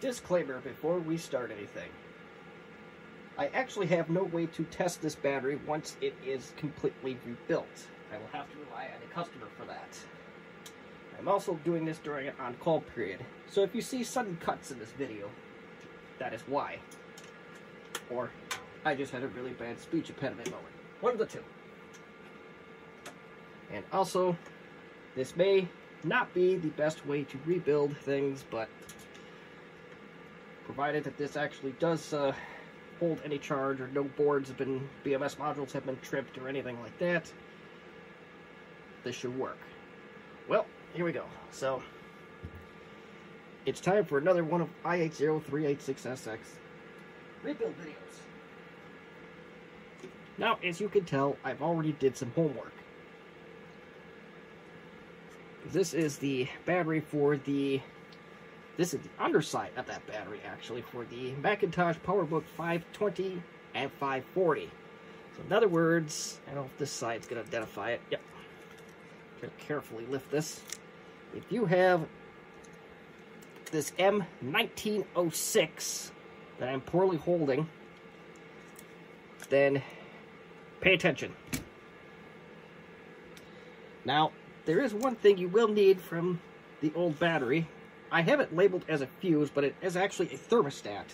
Disclaimer before we start anything. I actually have no way to test this battery once it is completely rebuilt. I will have to rely on a customer for that. I'm also doing this during an on-call period, so if you see sudden cuts in this video, that is why. Or I just had a really bad speech impediment moment. One of the two. And also, this may not be the best way to rebuild things, but provided that this actually does hold any charge, or no boards have been, BMS modules have been tripped or anything like that, this should work. Well, here we go. So, it's time for another one of i80-386SX rebuild videos. Now, as you can tell, I've already did some homework. This is the battery for the... This is the underside of that battery, actually, for the Macintosh PowerBook 520 and 540. So, in other words, I don't know if this side's going to identify it. Yep. I'm going to carefully lift this. If you have this M1906 that I'm poorly holding, then pay attention. Now, there is one thing you will need from the old battery. I have it labeled as a fuse, but it is actually a thermostat.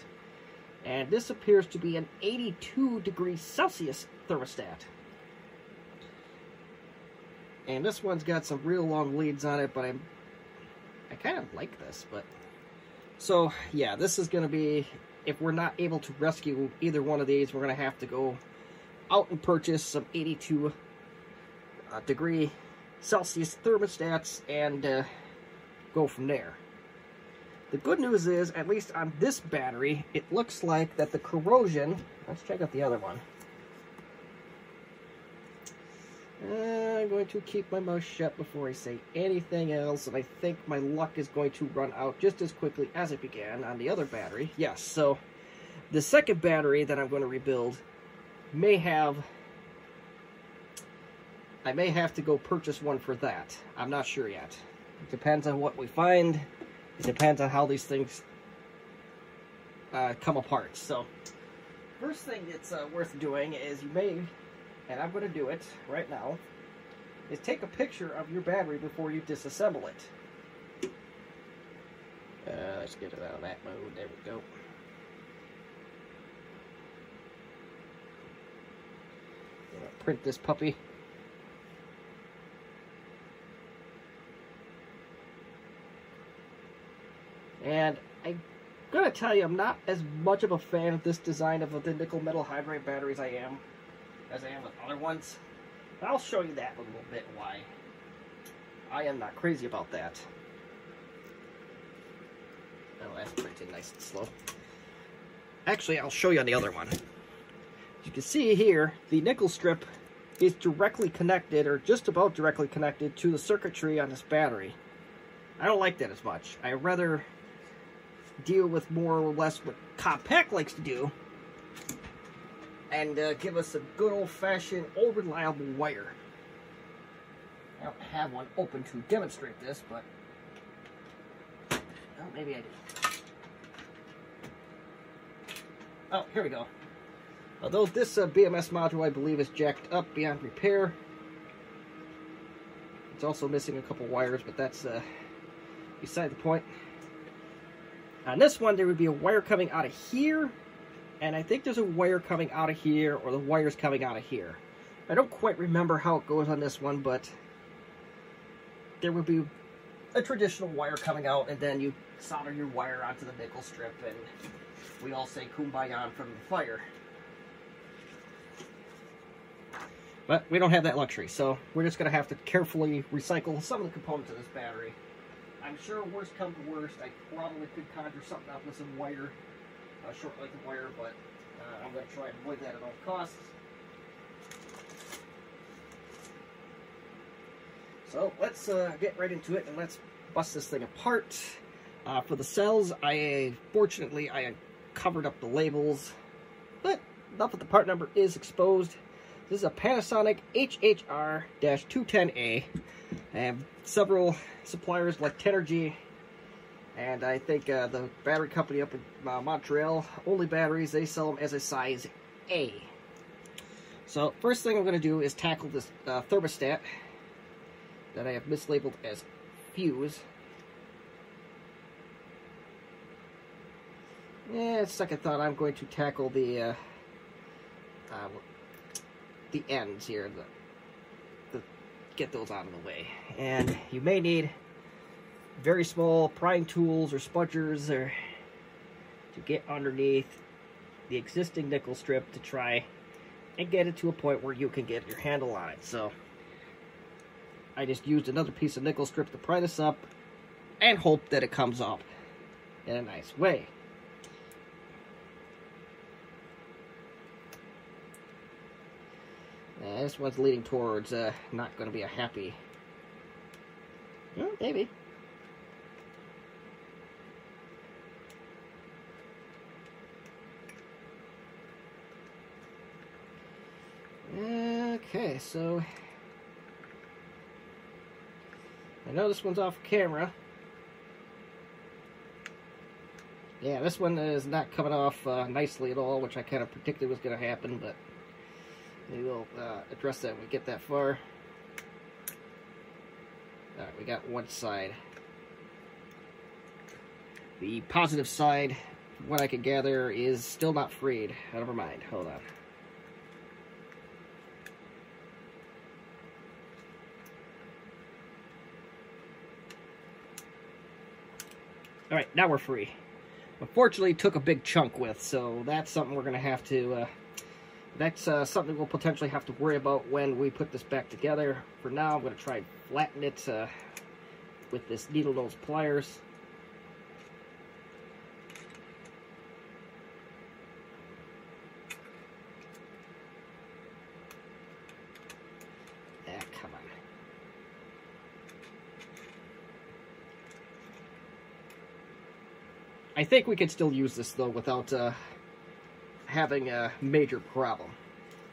And this appears to be an 82 degrees Celsius thermostat. And this one's got some real long leads on it, but I kind of like this. But so, yeah, this is going to be, if we're not able to rescue either one of these, we're going to have to go out and purchase some 82 degree Celsius thermostats and go from there. The good news is, at least on this battery, it looks like that the corrosion... Let's check out the other one. I'm going to keep my mouth shut before I say anything else, and I think my luck is going to run out just as quickly as it began on the other battery. Yes, so the second battery that I'm going to rebuild may have... I may have to go purchase one for that. I'm not sure yet. It depends on what we find. It depends on how these things come apart. So, first thing that's worth doing is you may, and I'm going to do it right now, is take a picture of your battery before you disassemble it. Let's get it out of that mode. There we go. I'm going to print this puppy. And I'm going to tell you, I'm not as much of a fan of this design of the nickel metal hydride batteries as I am with other ones. But I'll show you that in a little bit, why I am not crazy about that. Oh, that's printing nice and slow. Actually, I'll show you on the other one. As you can see here, the nickel strip is directly connected, or just about directly connected, to the circuitry on this battery. I don't like that as much. I rather deal with more or less what Compact likes to do, and give us a good old-fashioned, old reliable wire. I don't have one open to demonstrate this, but well, maybe I do. Oh, here we go. Although this BMS module, I believe, is jacked up beyond repair. It's also missing a couple wires, but that's beside the point. On this one, there would be a wire coming out of here, and I think there's a wire coming out of here, or the wire's coming out of here. I don't quite remember how it goes on this one, but there would be a traditional wire coming out, and then you solder your wire onto the nickel strip, and we all say kumbaya from the fire. But we don't have that luxury, so we're just going to have to carefully recycle some of the components of this battery. I'm sure worst come to worst, I probably could conjure something up with some wire, short length of wire, but I'm going to try and avoid that at all costs. So let's get right into it and let's bust this thing apart. For the cells, fortunately I covered up the labels, but enough of the part number is exposed. This is a Panasonic HHR-210A. I have several suppliers like Tenergy And I think the battery company up in Montreal, Only Batteries, they sell them as a size A. So first thing I'm going to do is tackle this thermostat that I have mislabeled as fuse. Second thought, I'm going to tackle the ends here, get those out of the way. And you may need very small prying tools or spudgers to get underneath the existing nickel strip to try and get it to a point where you can get your handle on it. So I just used another piece of nickel strip to pry this up and hope that it comes up in a nice way. This one's leading towards not going to be a happy... Well, maybe. Okay, so... I know this one's off camera. Yeah, this one is not coming off nicely at all, which I kind of predicted was going to happen, but... Maybe we'll address that when we get that far. Alright, we got one side. The positive side, from what I can gather, is still not freed. Oh, never mind, hold on. Alright, now we're free. Unfortunately, it took a big chunk with, so that's something we're going to have to... That's something we'll potentially have to worry about when we put this back together. For now, I'm going to try and flatten it with this needle nose pliers. Ah, come on. I think we can still use this, though, without... having a major problem.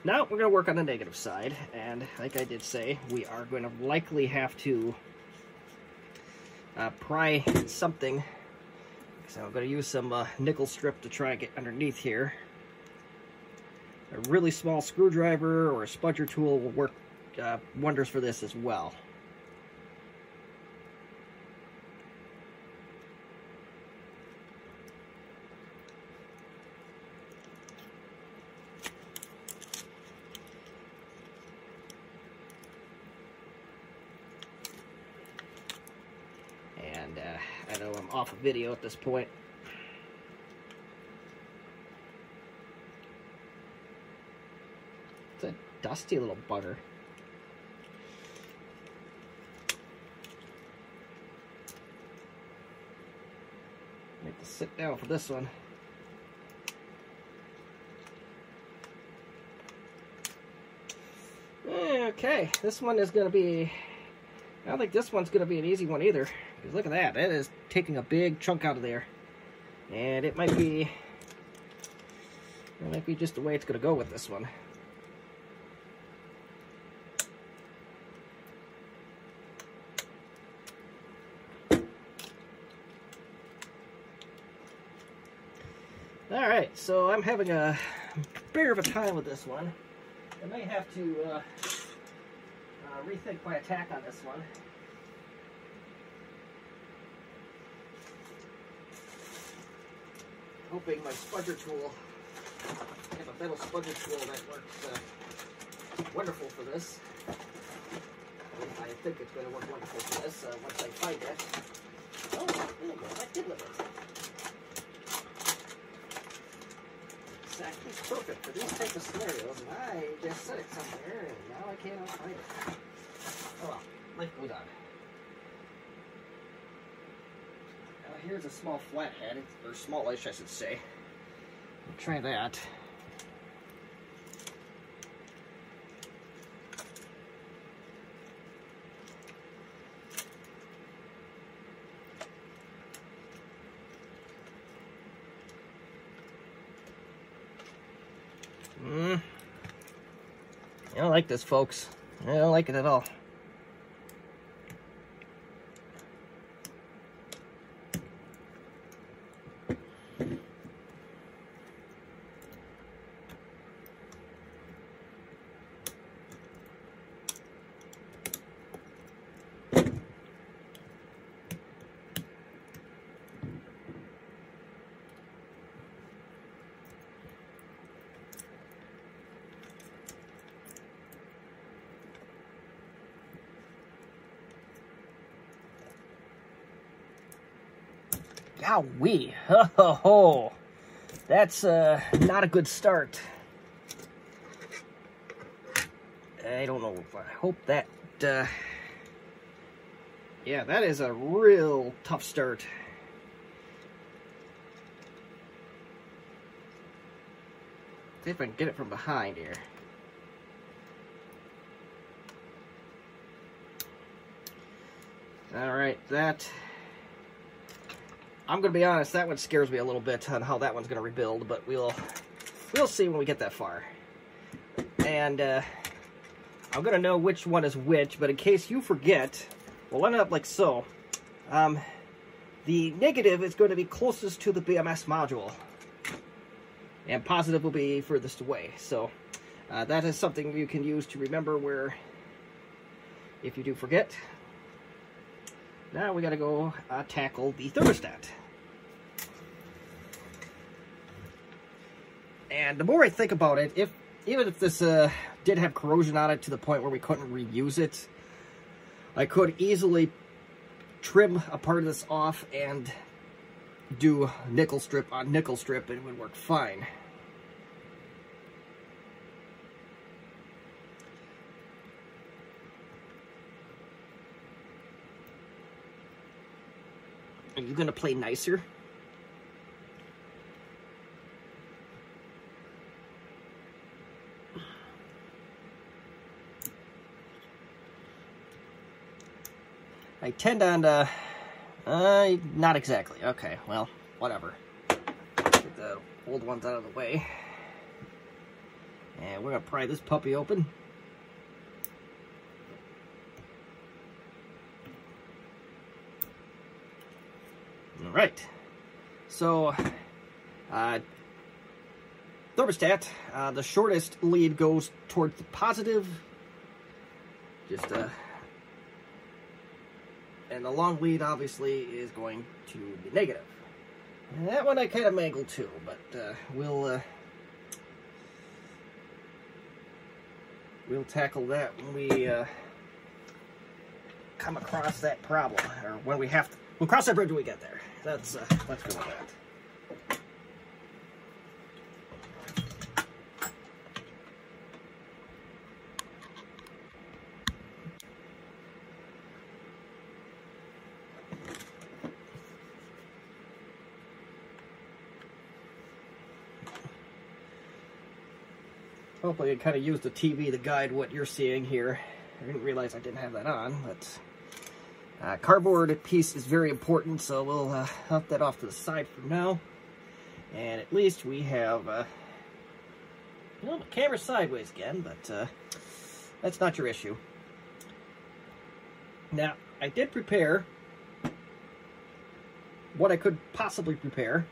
Now we're going to work on the negative side, and like I did say, we are going to likely have to pry something. So I'm going to use some nickel strip to try and get underneath here. A really small screwdriver or a spudger tool will work wonders for this as well. I know I'm off of video at this point. It's a dusty little bugger. I have to sit down for this one. Okay, this one is going to be... I don't think this one's going to be an easy one either. Because look at that. That is taking a big chunk out of there. And it might be just the way it's going to go with this one. Alright, so I'm having a bit of a time with this one. I may have to rethink my attack on this one. Hoping my spudger tool, I have a metal spudger tool that works wonderful for this. I think it's going to work wonderful for this once I find it. Oh, there you go, that did live it. Exactly perfect for these type of scenarios, and I just set it somewhere, and now I cannot find it. Oh well, life goes on. Here's a small flathead, or smallish, I should say. We'll try that. I don't like this, folks. I don't like it at all. Yowee. Ho, ho, ho. That's not a good start. I don't know. I hope that... yeah, that is a real tough start. See if I can get it from behind here. Alright, that... I'm going to be honest, that one scares me a little bit on how that one's going to rebuild, but we'll see when we get that far. And I'm going to know which one is which, but in case you forget, we'll line it up like so. The negative is going to be closest to the BMS module, and positive will be furthest away. So that is something you can use to remember where, if you do forget. Now we got to go tackle the thermostat. And the more I think about it, even if this did have corrosion on it to the point where we couldn't reuse it, I could easily trim a part of this off and do nickel strip on nickel strip, and it would work fine. Are you going to play nicer? I tend on to... not exactly. Okay, well, whatever. Get the old ones out of the way. And we're going to pry this puppy open. Alright, so thermostat, the shortest lead goes towards the positive, and the long lead obviously is going to the negative. And that one I kind of mangled too, but we'll tackle that when we come across that problem, or when we have to. We'll cross that bridge when we get there. Let's go with that. Hopefully I kind of used the TV to guide what you're seeing here. I didn't realize I didn't have that on, but... cardboard piece is very important, so we'll hop that off to the side for now. And at least we have, well, the camera's sideways again, but that's not your issue. Now, I did prepare what I could possibly prepare.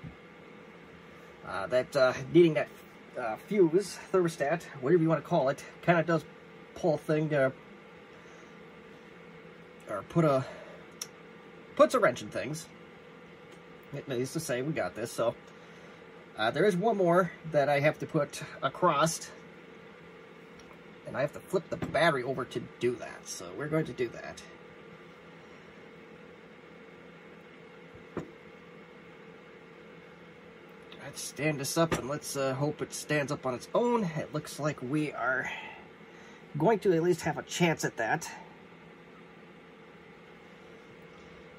Needing that fuse, thermostat, whatever you want to call it, kind of does pull a thing, or puts a wrench in things. It needs to say we got this. So there is one more that I have to put across, and I have to flip the battery over to do that. So we're going to do that. Let's stand this up, and let's hope it stands up on its own. It looks like we are going to at least have a chance at that.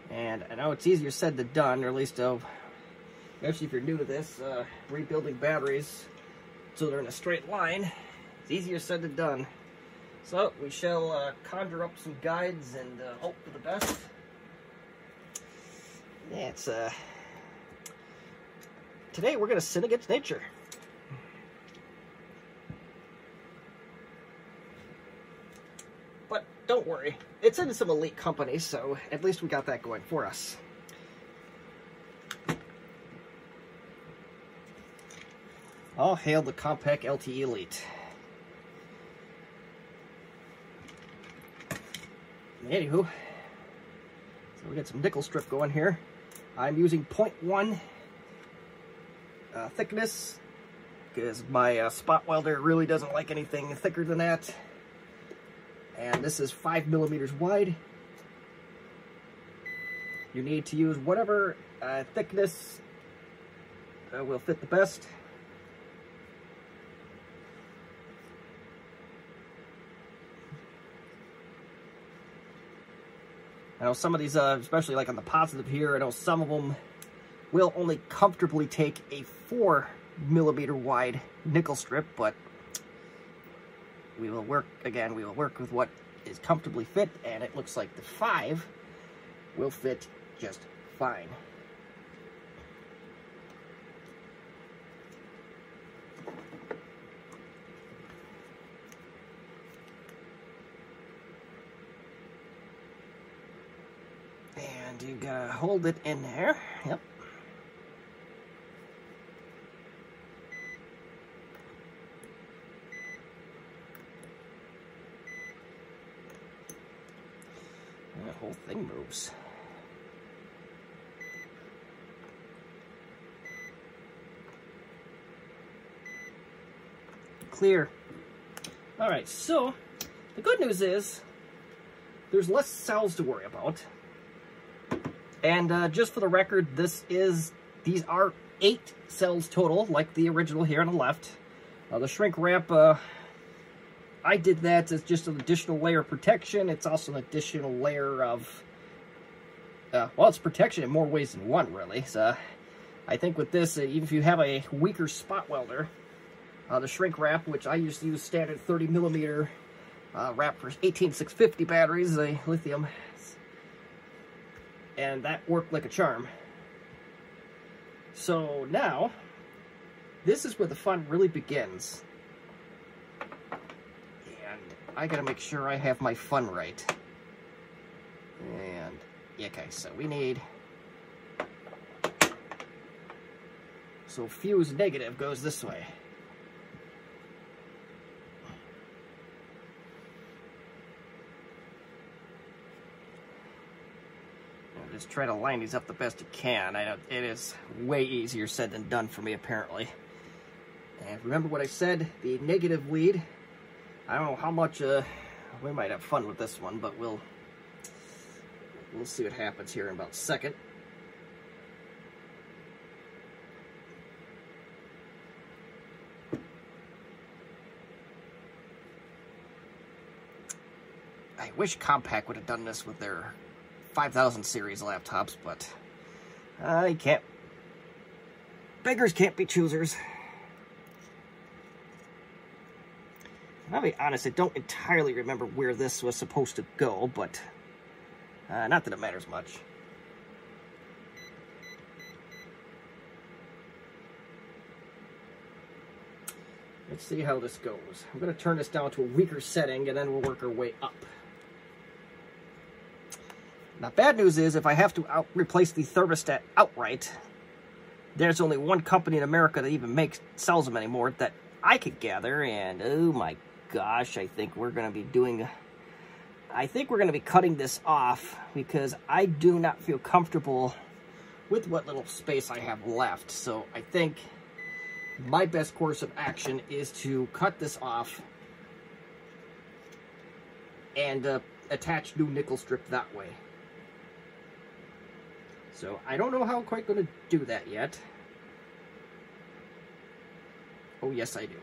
And I know it's easier said than done, or at least, especially if you're new to this, rebuilding batteries so they're in a straight line, it's easier said than done. So we shall conjure up some guides and hope for the best. Yeah, it's today we're gonna sin against nature. But don't worry, it's in some elite company, so at least we got that going for us. All hail the Compact LTE Elite. Anywho, so we got some nickel strip going here. I'm using 0.1 thickness, because my spot welder really doesn't like anything thicker than that. And this is 5 millimeters wide. You need to use whatever thickness will fit the best. I know some of these, especially like on the positive here, I know some of them will only comfortably take a 4mm wide nickel strip, but we will work with what is comfortably fit, and it looks like the 5 will fit just fine. And you gotta hold it in there. Yep. And the whole thing moves. Clear. All right, so the good news is there's less cells to worry about. And just for the record, these are 8 cells total, like the original here on the left. The shrink wrap, I did that as just an additional layer of protection. It's also an additional layer of, well, it's protection in more ways than one, really. So I think with this, even if you have a weaker spot welder, the shrink wrap, which I used to use standard 30mm wrap for 18650 batteries, a lithium, and that worked like a charm. So now, this is where the fun really begins. And I gotta make sure I have my fun right. And, okay, so we need... So fuse negative goes this way. Just try to line these up the best you can. I know it is way easier said than done for me, apparently. And remember what I said, the negative lead. I don't know how much, we might have fun with this one, but we'll see what happens here in about a second. I wish Compaq would have done this with their 5000 series laptops, but you can't. Beggars can't be choosers. And I'll be honest, I don't entirely remember where this was supposed to go, but not that it matters much. Let's see how this goes. I'm going to turn this down to a weaker setting, and then we'll work our way up. Now, bad news is, if I have to replace the thermostat outright, there's only one company in America that even sells them anymore that I could gather, and oh my gosh, I think we're going to be cutting this off, because I do not feel comfortable with what little space I have left. So I think my best course of action is to cut this off and attach new nickel strip that way. So I don't know how I'm quite going to do that yet. Oh, yes, I do.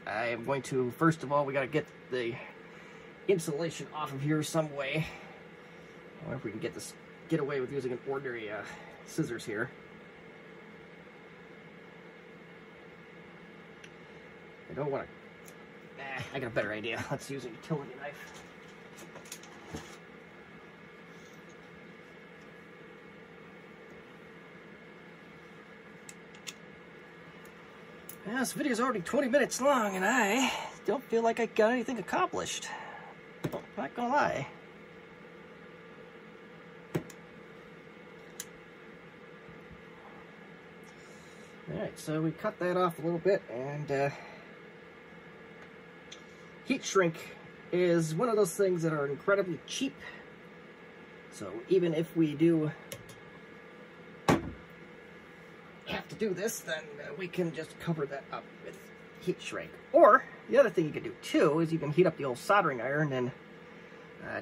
I am going to, first of all, we got to get the insulation off of here some way. I wonder if we can get away with using an ordinary scissors here. I don't want to... I got a better idea. Let's use a utility knife. Yeah, this video's already 20 minutes long, and I don't feel like I got anything accomplished. I'm not gonna lie. Alright, so we cut that off a little bit, and heat shrink is one of those things that are incredibly cheap. So even if we do have to do this, then we can just cover that up with heat shrink. Or the other thing you can do too is you can heat up the old soldering iron and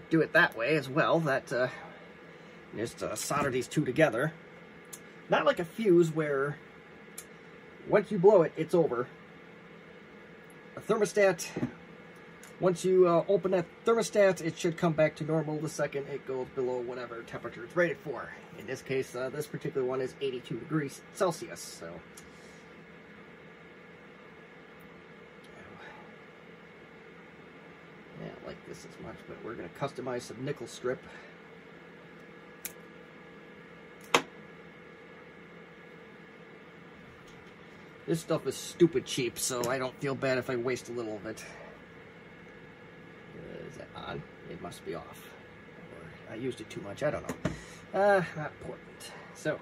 do it that way as well. That just solder these two together. Not like a fuse where once you blow it, it's over. A thermostat, once you open that thermostat, it should come back to normal the second it goes below whatever temperature it's rated for. In this case, this particular one is 82 degrees Celsius, so... I don't like this as much, but we're going to customize some nickel strip. This stuff is stupid cheap, so I don't feel bad if I waste a little of it. Is that on? It must be off. Or I used it too much, I don't know. Not important. So,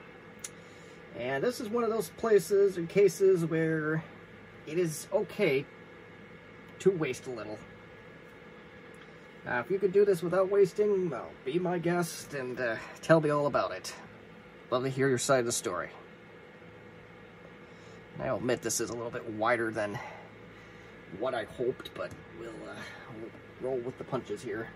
and this is one of those places or cases where it is okay to waste a little. If you could do this without wasting, well, be my guest and tell me all about it. Love to hear your side of the story. I'll admit this is a little bit wider than what I hoped, but we'll roll with the punches here.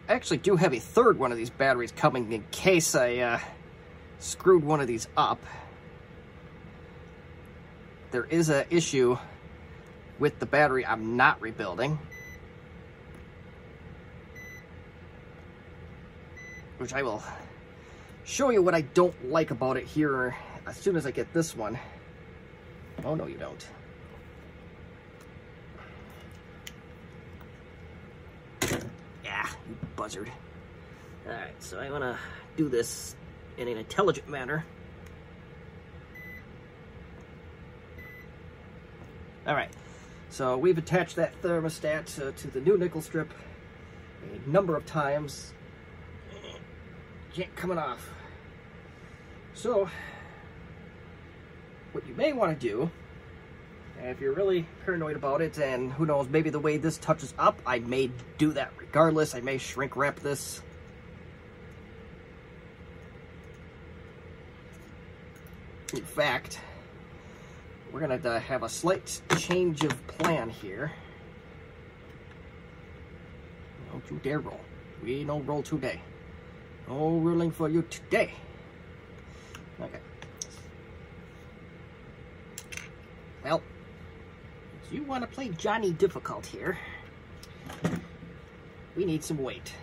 I actually do have a third one of these batteries coming in case I screwed one of these up. There is an issue with the battery I'm not rebuilding, which I will show you what I don't like about it here as soon as I get this one. Oh, no, you don't. Yeah, you buzzard. Alright, so I'm gonna do this in an intelligent manner. Alright, so we've attached that thermostat to the new nickel strip a number of times. Can't come it off. So, what you may want to do, if you're really paranoid about it, and who knows, maybe the way this touches up, I may do that regardless. I may shrink wrap this. In fact, we're going to have a slight change of plan here. Don't you dare roll. We no roll today. No ruling for you today. Okay. Well, if you want to play Johnny Difficult here, we need some weight.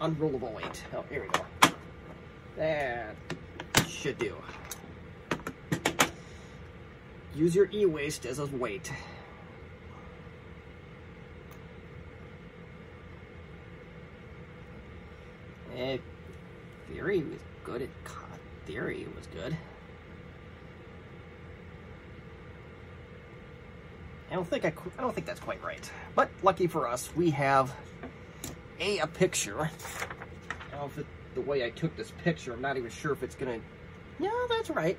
Unrollable weight. Oh, here we go. That should do. Use your e-waste as a weight. Theory was good. Theory was good. I don't think that's quite right. But lucky for us, we have a picture. I don't know if the way I took this picture, I'm not even sure if it's gonna. No, that's right.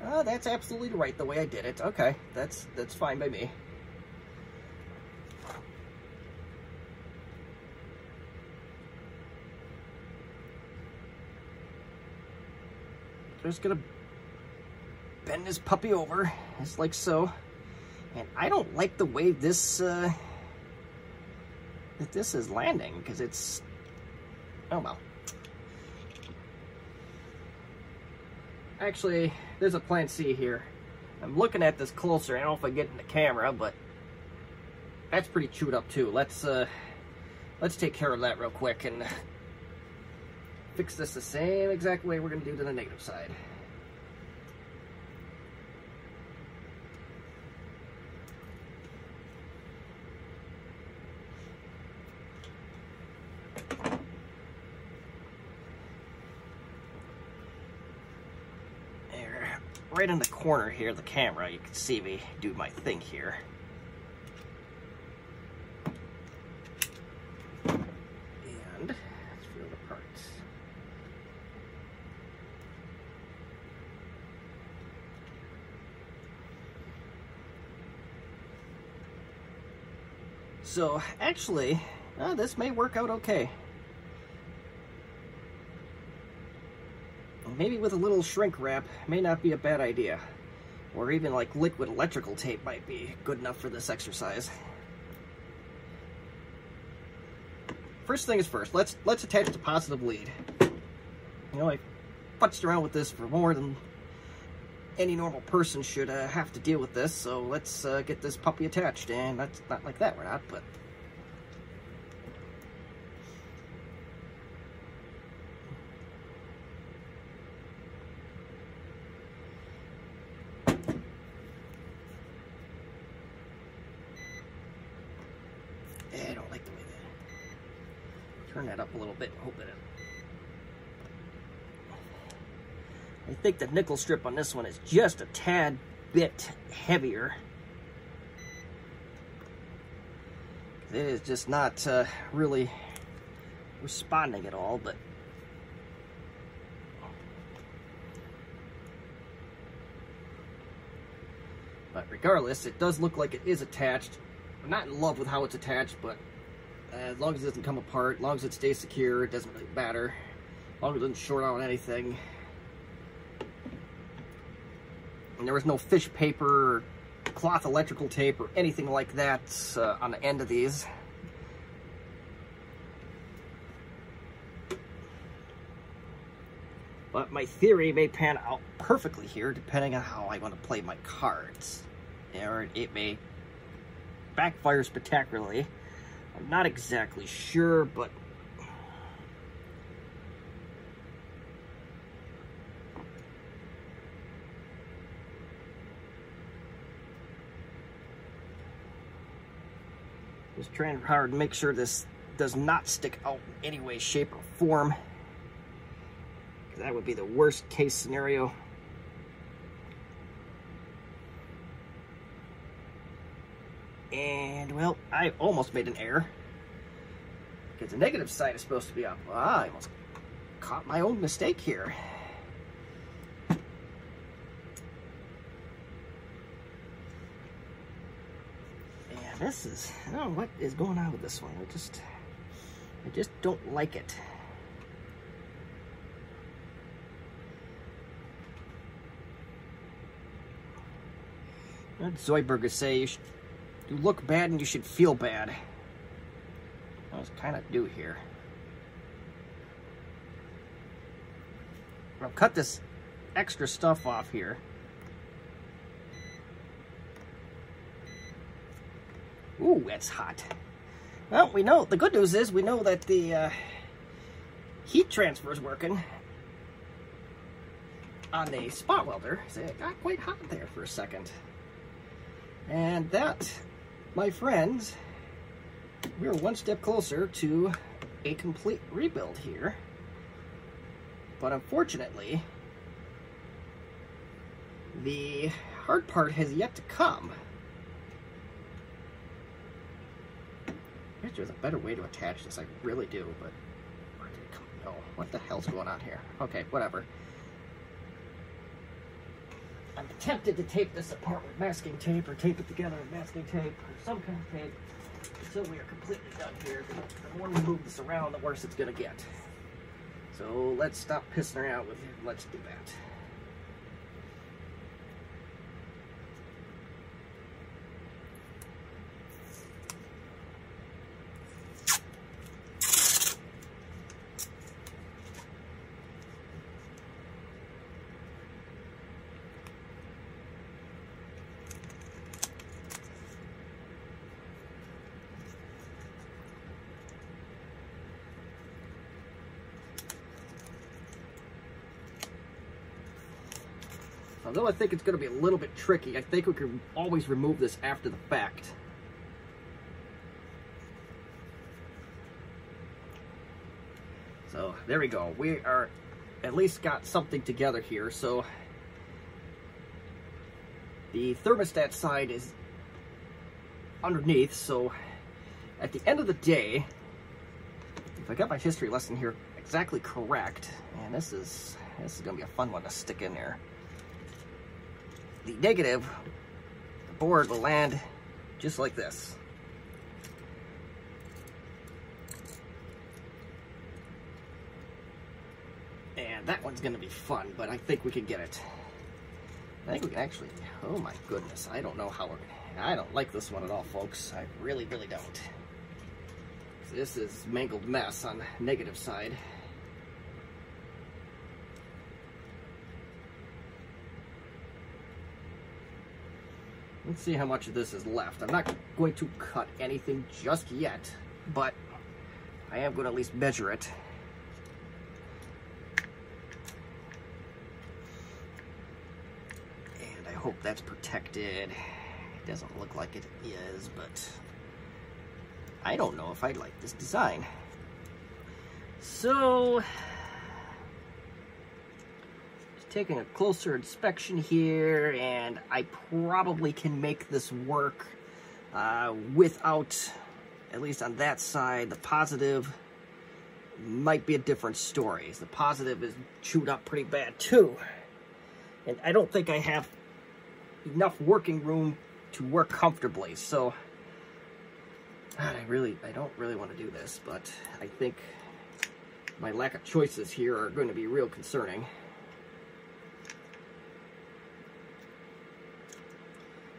That's absolutely right the way I did it. Okay, that's fine by me. Just gonna bend this puppy over, just like so. And I don't like the way this that this is landing, because it's, oh well. Actually, there's a plan C here. I'm looking at this closer. I don't know if I get in the camera, but that's pretty chewed up too. Let's take care of that real quick and fix this the same exact way we're going to do to the negative side. Right in the corner here, the camera, you can see me do my thing here. And let's feel the parts. So actually, this may work out okay. maybe with a little shrink wrap may not be a bad idea. Or even like liquid electrical tape might be good enough for this exercise. First thing is first, let's attach the positive lead. You know, I futzed around with this for more than any normal person should have to deal with this, so let's get this puppy attached. And that's not like that, we're not, but... I don't like the way that... Turn that up a little bit and hope that it... I think the nickel strip on this one is just a tad bit heavier. It is just not really responding at all, but regardless, it does look like it is attached. I'm not in love with how it's attached, but as long as it doesn't come apart, as long as it stays secure, it doesn't really matter. As long as it doesn't short out anything. And there was no fish paper or cloth electrical tape or anything like that on the end of these. But my theory may pan out perfectly here depending on how I want to play my cards. Or it may backfire spectacularly. I'm not exactly sure, but just trying hard to make sure this does not stick out in any way, shape, or form. That would be the worst case scenario. And, well, I almost made an error. Because the negative side is supposed to be up. I almost caught my own mistake here. This is, I don't know what is going on with this one. I just don't like it. What did Zoidberg say? You look bad and you should feel bad. I was kind of do here. I'll cut this extra stuff off here. Ooh, that's hot. Well, we know, the good news is we know that the heat transfer is working on the spot welder. So it got quite hot there for a second. And that, my friends, we're one step closer to a complete rebuild here. But unfortunately, the hard part has yet to come. I wish there was a better way to attach this, I really do, but where did it come? Oh, what the hell's going on here? Okay, whatever. I'm tempted to tape this apart with masking tape, or tape it together with masking tape, or some kind of tape, until we are completely done here. The more we move this around, the worse it's gonna get. So let's stop pissing around with it. Let's do that. Although I think it's going to be a little bit tricky, I think we can always remove this after the fact. So there we go. We are at least got something together here. So the thermostat side is underneath. So at the end of the day, if I got my history lesson here exactly correct, and this is going to be a fun one to stick in there. The negative, the board will land just like this. And that one's going to be fun, but I think we can get it. I think we can actually, oh my goodness, I don't know how we're going to, I don't like this one at all, folks. I really, really don't. This is mangled mess on the negative side. Let's see how much of this is left. I'm not going to cut anything just yet, but I am going to at least measure it. And I hope that's protected. It doesn't look like it is, but I don't know if I like this design. So, just taking a closer inspection here, and I probably can make this work without, at least on that side, the positive might be a different story. The positive is chewed up pretty bad too. And I don't think I have enough working room to work comfortably, so God, I don't really want to do this, but I think my lack of choices here are going to be real concerning.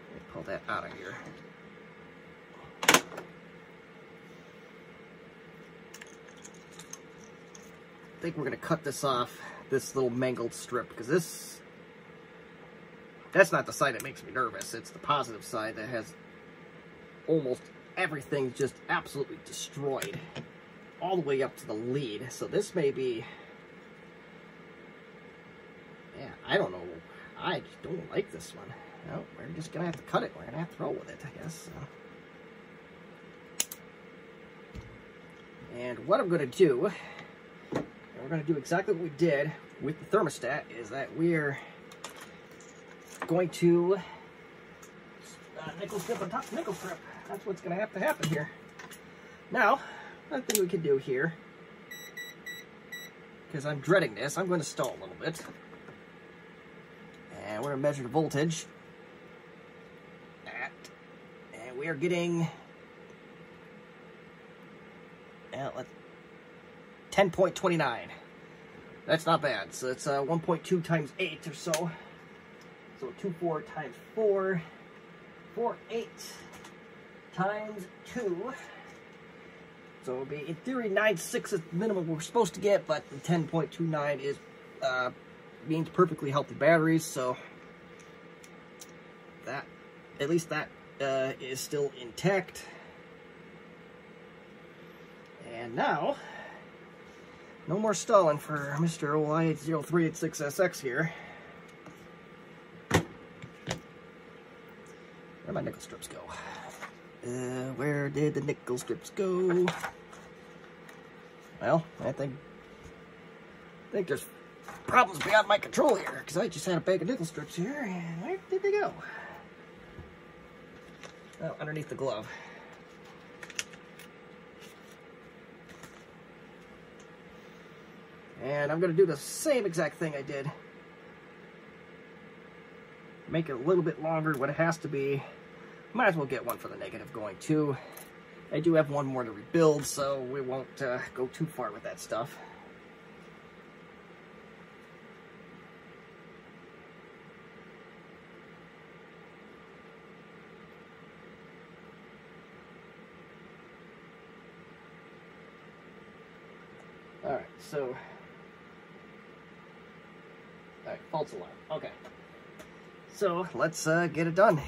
Let me pull that out of here. I think we're going to cut this off, this little mangled strip, because that's not the side that makes me nervous. It's the positive side that has almost everything just absolutely destroyed all the way up to the lead. So this may be, yeah, I don't know. I just don't like this one. No, we're just gonna have to cut it. We're gonna have to throw with it, I guess. So. And what I'm gonna do, and we're gonna do exactly what we did with the thermostat, is that we're going to nickel strip on top of nickel strip. That's what's going to happen here. Now, another thing we can do here, because I'm dreading this, I'm going to stall a little bit. And we're going to measure the voltage. And we are getting 10.29. That's not bad. So it's 1.2 times 8 or so. So 24 times 4, 48 times 2. So it'll be, in theory, 9.6 is the minimum we're supposed to get, but the 10.29 is means perfectly healthy batteries, so that, at least that is still intact. And now, no more stalling for Mr. OI0386SX here. Where'd my nickel strips go? Where did the nickel strips go? Well, I think there's problems beyond my control here, because I just had a bag of nickel strips here, and where did they go? Oh, underneath the glove. And I'm going to do the same exact thing I did. Make it a little bit longer what it has to be. Might as well get one for the negative going too. I do have one more to rebuild, so we won't go too far with that stuff. Alright, so... Alright, false alarm. Okay. So, let's get it done.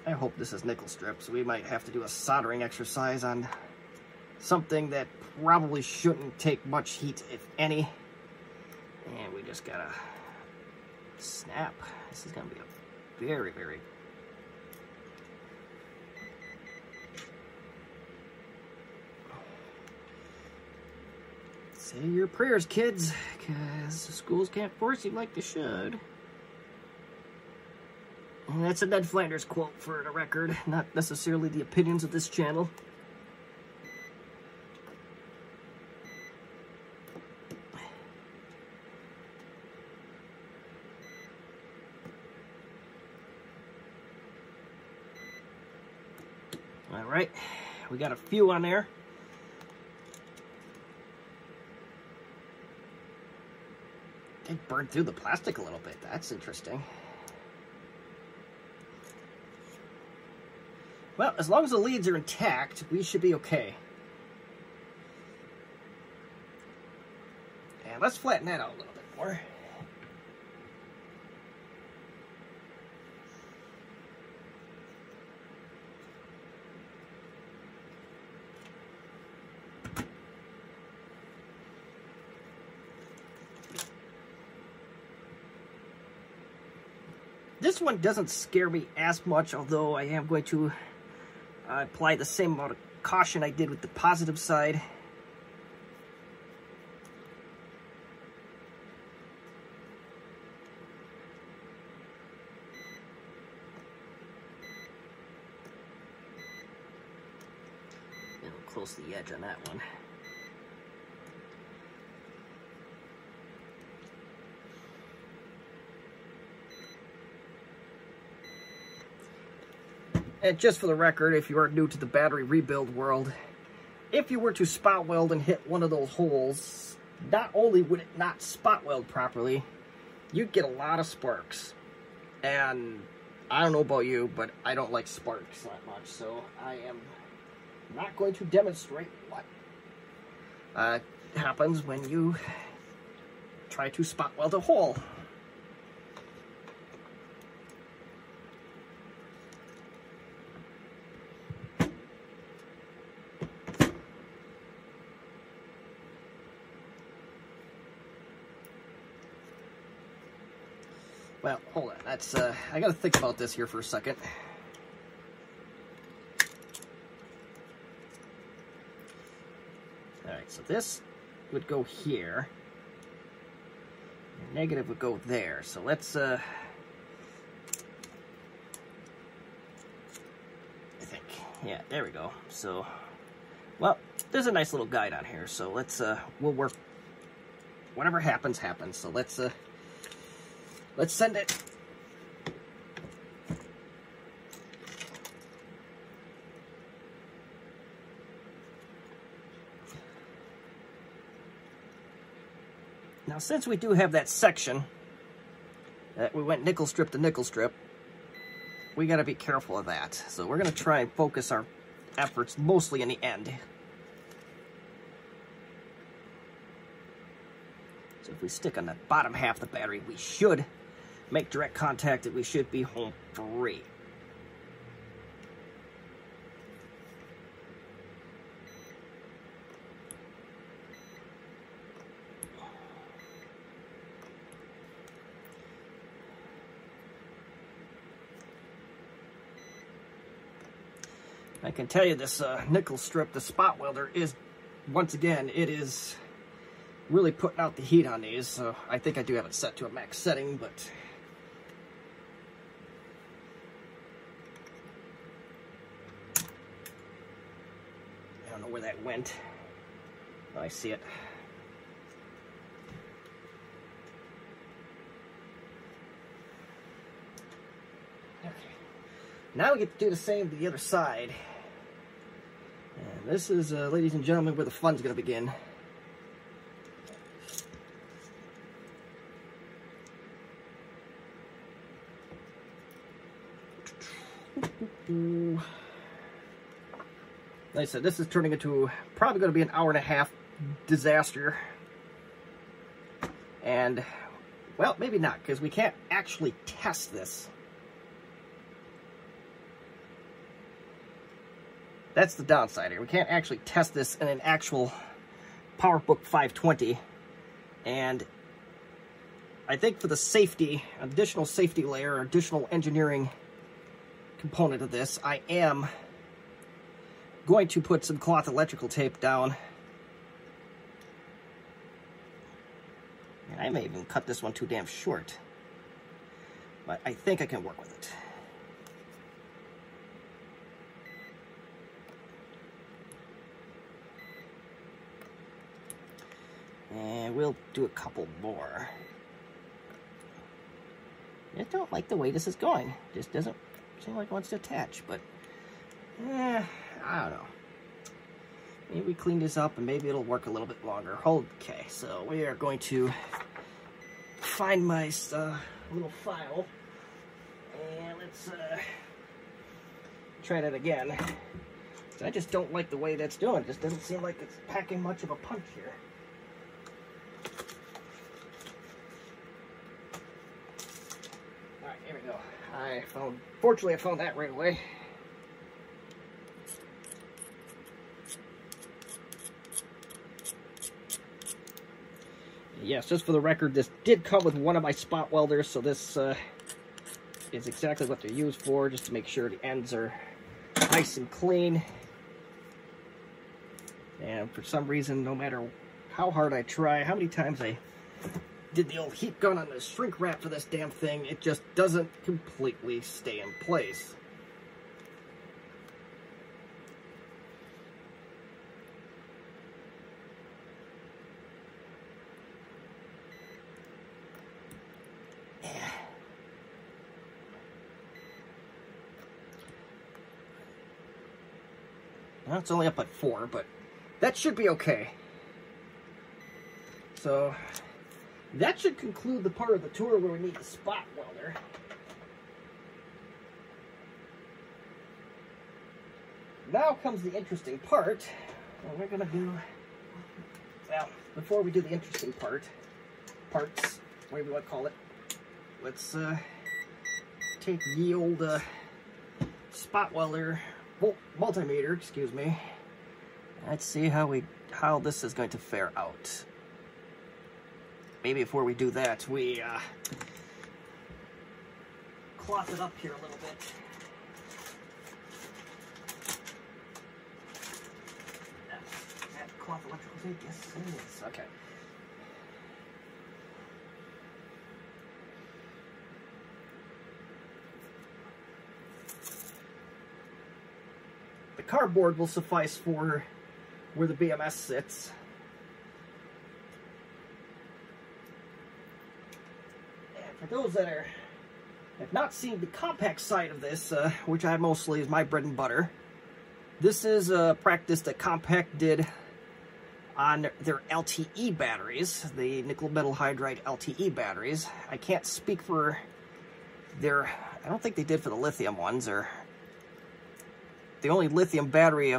I hope this is nickel strips. We might have to do a soldering exercise on something that probably shouldn't take much heat, if any. And we just gotta snap. This is gonna be a very, very... Say your prayers, kids, because the schools can't force you like they should. And that's a Ned Flanders quote for the record, not necessarily the opinions of this channel. All right, we got a few on there. burned through the plastic a little bit. That's interesting. Well, as long as the leads are intact, we should be okay. And let's flatten that out a little bit more. This one doesn't scare me as much, although I am going to apply the same amount of caution I did with the positive side. It'll close the edge on that one. And just for the record, if you are new to the battery rebuild world, if you were to spot weld and hit one of those holes, not only would it not spot weld properly, you'd get a lot of sparks. And I don't know about you, but I don't like sparks that much, so I am not going to demonstrate what happens when you try to spot weld a hole. Well, hold on. That's I gotta think about this here for a second. Alright, so this would go here. And negative would go there. So let's I think. Yeah, there we go. So well, there's a nice little guide on here, so let's we'll work whatever happens, happens. So let's send it. Now, since we do have that section that we went nickel strip to nickel strip, we got to be careful of that. So we're going to try and focus our efforts mostly in the end. So if we stick on the bottom half of the battery, we should make direct contact and we should be home free. I can tell you this nickel strip, the spot welder, is, once again, it is really putting out the heat on these. So I think I do have it set to a max setting, but I don't know where that went. Oh, I see it. Okay. Now we get to do the same to the other side. And this is, ladies and gentlemen, where the fun's going to begin. Like I said, this is turning into probably going to be an hour-and-a-half disaster. And, well, maybe not, because we can't actually test this. That's the downside here. We can't actually test this in an actual PowerBook 520. And I think for the safety, additional safety layer, additional engineering component of this, I am going to put some cloth electrical tape down. And I may even cut this one too damn short. But I think I can work with it. And we'll do a couple more. I don't like the way this is going. Just doesn't seem like it wants to attach, but I don't know. Maybe we clean this up and maybe it'll work a little bit longer. Okay, so we are going to find my little file, and let's try that again. I just don't like the way that's doing. It just doesn't seem like it's packing much of a punch here. Alright, here we go. Fortunately I found that right away. Yes, just for the record, this did come with one of my spot welders, so this is exactly what they're used for, just to make sure the ends are nice and clean. And for some reason, no matter how hard I try, how many times I did the old heat gun on the shrink wrap for this damn thing, it just doesn't completely stay in place. Well, it's only up at 4, but that should be okay. So that should conclude the part of the tour where we need the spot welder. Now comes the interesting part. What we're gonna do, well, before we do the interesting parts, whatever you want to call it, let's take the old spot welder multimeter, excuse me. Let's see how this is going to fare out. Maybe before we do that, we cloth it up here a little bit. That cloth electrical tape? Yes, it is. Okay. The cardboard will suffice for where the BMS sits. And for those that have not seen the compact side of this, which I mostly is my bread and butter, this is a practice that Compact did on their LTE batteries, the nickel metal hydride LTE batteries. I can't speak for their, I don't think they did for the lithium ones, or the only lithium battery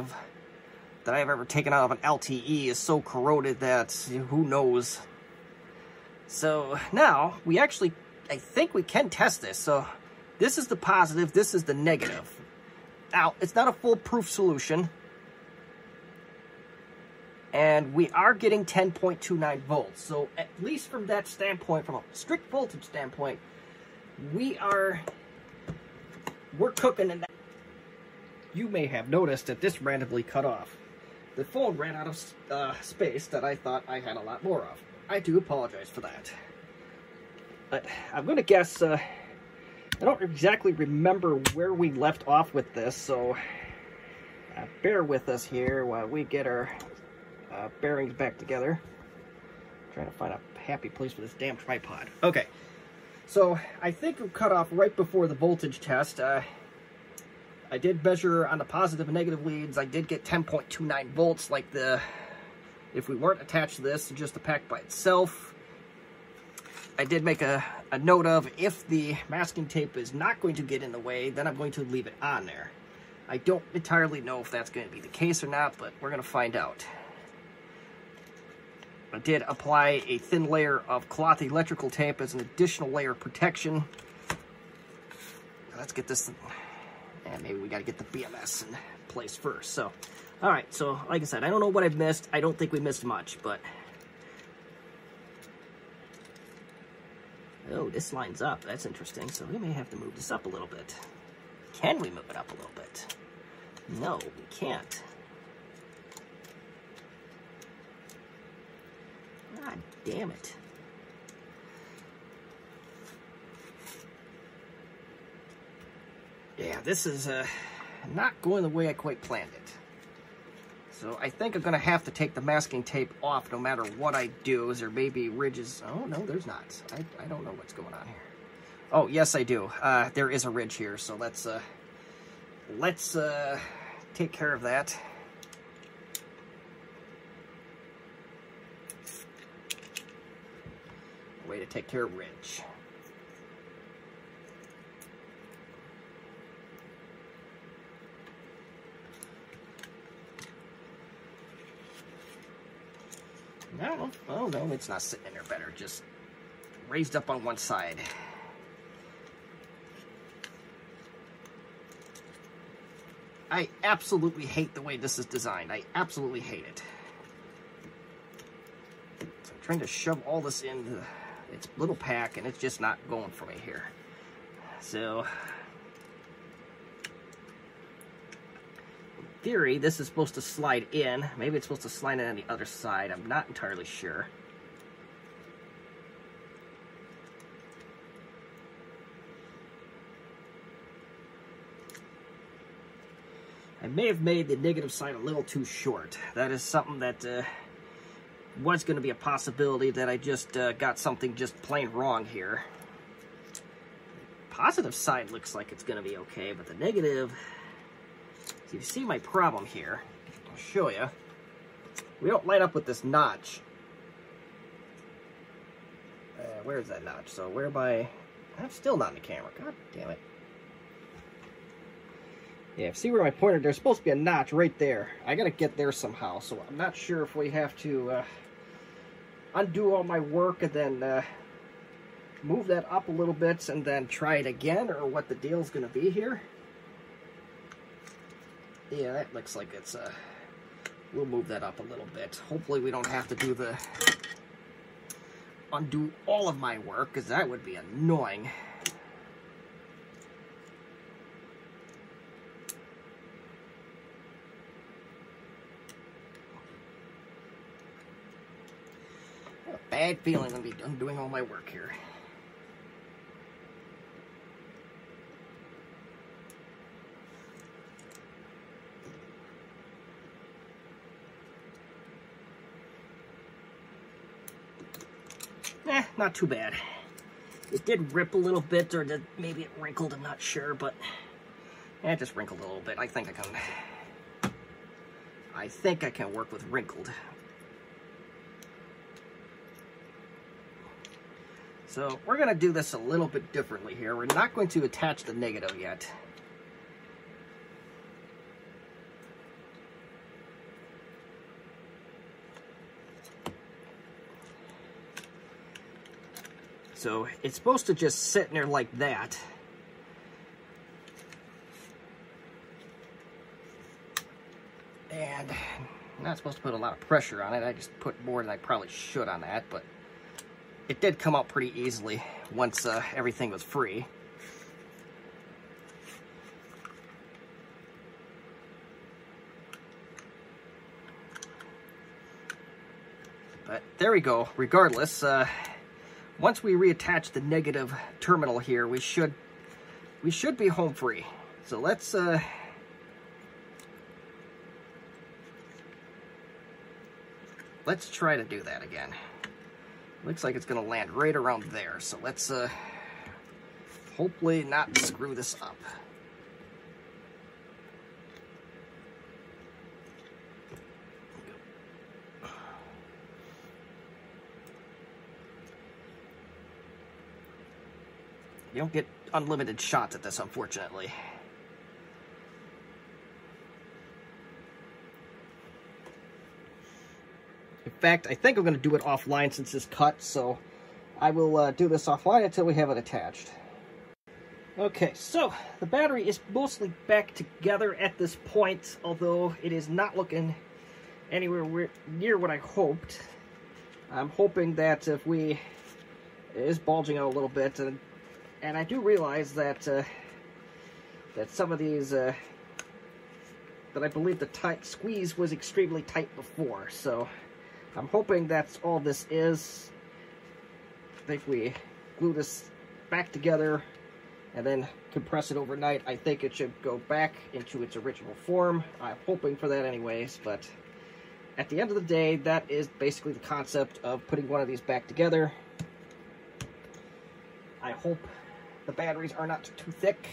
that I've ever taken out of an LTE is so corroded that who knows. So now we actually, I think we can test this. So this is the positive, this is the negative. Now, it's not a foolproof solution, and we are getting 10.29 volts. So at least from that standpoint, from a strict voltage standpoint, we're cooking in that. You may have noticed that this randomly cut off. The phone ran out of space that I thought I had a lot more of. I do apologize for that. But I'm going to guess, I don't exactly remember where we left off with this, so bear with us here while we get our bearings back together. I'm trying to find a happy place for this damn tripod. Okay, so I think we cut off right before the voltage test. I did measure on the positive and negative leads. I did get 10.29 volts, like if we weren't attached to this, just the pack by itself. I did make a note of, if the masking tape is not going to get in the way, then I'm going to leave it on there. I don't entirely know if that's going to be the case or not, but we're going to find out. I did apply a thin layer of cloth electrical tape as an additional layer of protection. Let's get this, and maybe we got to get the BMS in place first. So, all right, so like I said, I don't know what I've missed. I don't think we missed much, but oh, this lines up. That's interesting. So we may have to move this up a little bit. Can we move it up a little bit? No, we can't. God damn it. Yeah, this is not going the way I quite planned it. So I think I'm going to have to take the masking tape off no matter what I do. Is there maybe ridges? Oh, no, there's not. I don't know what's going on here. Oh, yes, I do. There is a ridge here, so let's take care of that. way to take care of ridge. No, oh no, it's not sitting in there better, just raised up on one side. I absolutely hate the way this is designed. I absolutely hate it. So I'm trying to shove all this into its little pack, and it's just not going for me here. So, in theory, this is supposed to slide in. Maybe it's supposed to slide in on the other side. I'm not entirely sure. I may have made the negative side a little too short. That is something that was going to be a possibility, that I just got something just plain wrong here. Positive side looks like it's going to be okay, but the negative... So you see my problem here. I'll show you. We don't line up with this notch. Where's that notch? So where by... I'm still not in the camera. God damn it. Yeah, see where my pointer, there's supposed to be a notch right there. I gotta get there somehow, so I'm not sure if we have to undo all my work and then move that up a little bit and then try it again, or what the deal's gonna be here. Yeah, that looks like it's, we'll move that up a little bit. Hopefully we don't have to do the, undo all of my work, because that would be annoying. Bad feeling I'm going to be undoing all my work here. Not too bad. It did rip a little bit, or maybe it wrinkled, I'm not sure, but it just wrinkled a little bit. I think I can work with wrinkled. So we're going to do this a little bit differently here. We're not going to attach the negative yet. So it's supposed to just sit in there like that. And I'm not supposed to put a lot of pressure on it. I just put more than I probably should on that, but it did come out pretty easily once everything was free. But there we go. Regardless, once we reattach the negative terminal here, we should be home free. So let's try to do that again. Looks like it's going to land right around there, so let's hopefully not screw this up. You don't get unlimited shots at this, unfortunately. In fact, I think I'm going to do it offline since it's cut, so I will do this offline until we have it attached. Okay, so the battery is mostly back together at this point, although it is not looking anywhere near what I hoped. I'm hoping that it is bulging out a little bit, and I do realize that that some of these, that I believe the squeeze was extremely tight before, so I'm hoping that's all this is. I think we glue this back together and then compress it overnight. I think it should go back into its original form. I'm hoping for that anyways, but at the end of the day, that is basically the concept of putting one of these back together. I hope the batteries are not too thick.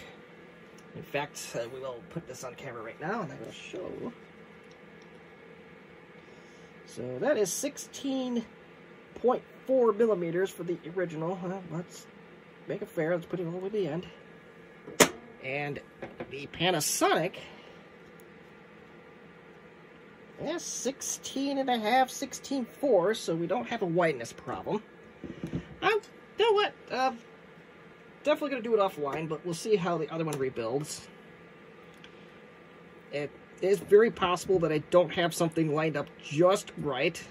In fact, we will put this on camera right now and I will show. So that is 16.5 4 millimeters for the original. Let's make it fair. Let's put it all the way to the end. And the Panasonic is 16.5, 16.4, so we don't have a wideness problem. You know what? Definitely going to do it offline, but we'll see how the other one rebuilds. It is very possible that I don't have something lined up just right.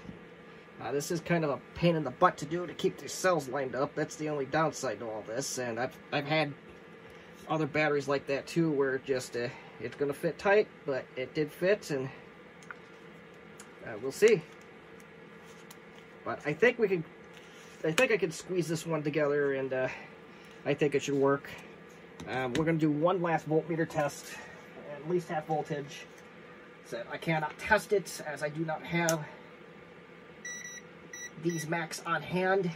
This is kind of a pain in the butt to do, to keep these cells lined up. That's the only downside to all this, and I've had other batteries like that too, where just it's going to fit tight, but it did fit, and we'll see. But I think I can squeeze this one together, and I think it should work. We're going to do one last voltmeter test, at least half voltage. So I cannot test it, as I do not have these Macs on hand,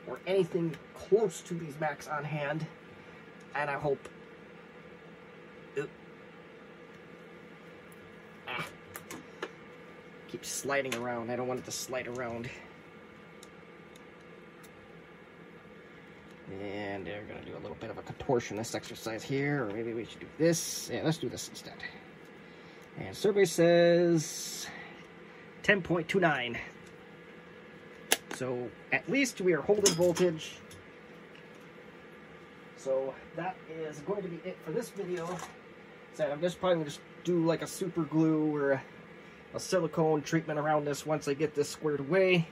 or anything close to these Macs on hand, and I hope... Keeps sliding around. I don't want it to slide around. And we're going to do a little bit of a contortionist exercise here, or maybe we should do this. Yeah, let's do this instead. And survey says 10.29. So at least we are holding voltage. So that is going to be it for this video. So I'm just probably going to do like a super glue or a silicone treatment around this once I get this squared away.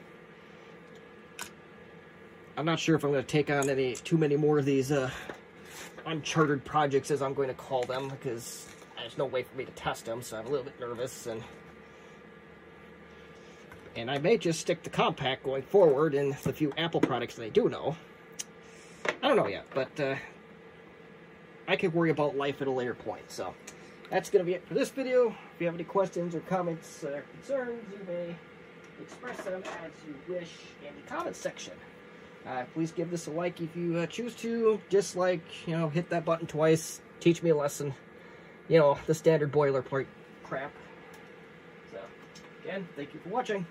I'm not sure if I'm going to take on too many more of these uncharted projects, as I'm going to call them, because there's no way for me to test them, so I'm a little bit nervous. And I may just stick to compact going forward in the few Apple products that I do know. I don't know yet, but I can worry about life at a later point. So that's going to be it for this video. If you have any questions or comments or concerns, you may express them as you wish in the comments section. Please give this a like if you choose to. Dislike, hit that button twice. Teach me a lesson. The standard boilerplate crap. So, again, thank you for watching.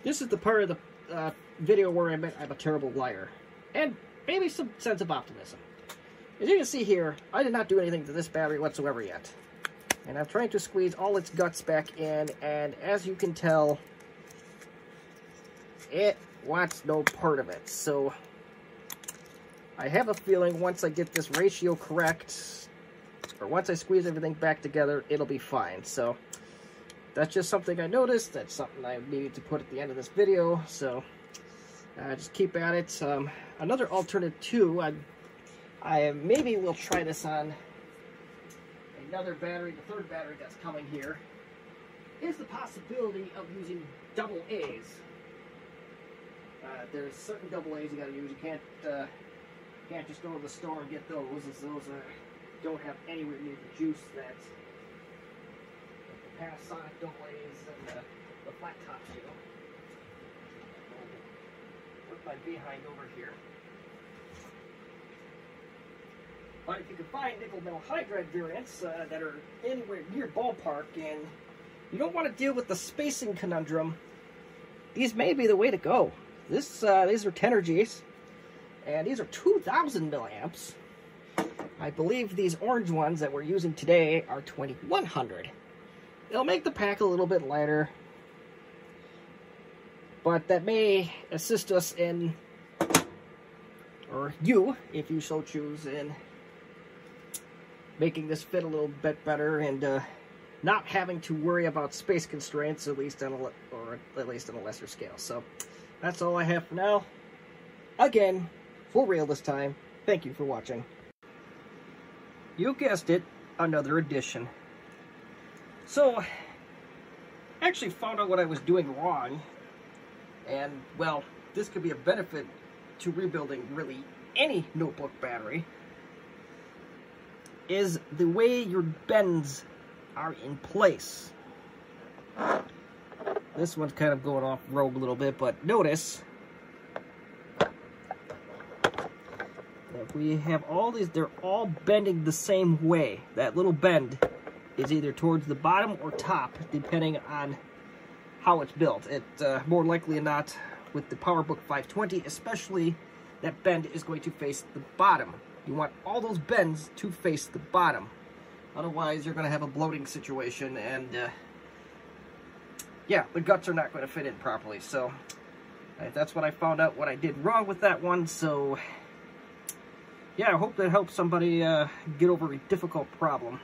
This is the part of the video where I admit I'm a terrible liar. And maybe some sense of optimism. As you can see here, I did not do anything to this battery whatsoever yet. And I'm trying to squeeze all its guts back in, and as you can tell, it wants no part of it. So I have a feeling once I get this ratio correct, or once I squeeze everything back together, it'll be fine. So that's just something I noticed. That's something I needed to put at the end of this video. So just keep at it. Another alternative too, I maybe will try this on another battery, the third battery that's coming here, is the possibility of using double A's. There's certain double A's you gotta use. You can't just go to the store and get those, as those don't have anywhere near the juice that the Panasonic double A's and the flat tops do. Put my behind over here. But if you can find nickel metal hydride variants that are anywhere near ballpark, and you don't want to deal with the spacing conundrum, these may be the way to go. These are 10Gs, and these are 2,000 milliamps. I believe these orange ones that we're using today are 2,100. They'll make the pack a little bit lighter, but that may assist us in, or you, if you so choose, in making this fit a little bit better, and not having to worry about space constraints, at least on a lesser scale. So that's all I have for now. Again, for real this time. Thank you for watching. You guessed it, another edition. So, I actually found out what I was doing wrong, and well, this could be a benefit to rebuilding really any notebook battery, is the way your bends are in place. This one's kind of going off rogue a little bit, but notice that we have all these, they're all bending the same way. That little bend is either towards the bottom or top, depending on how it's built. It more likely than not, with the PowerBook 520 especially, that bend is going to face the bottom. You want all those bends to face the bottom. Otherwise, you're going to have a bloating situation, and yeah, the guts are not going to fit in properly. So that's what I found out, what I did wrong with that one. So yeah, I hope that helps somebody get over a difficult problem.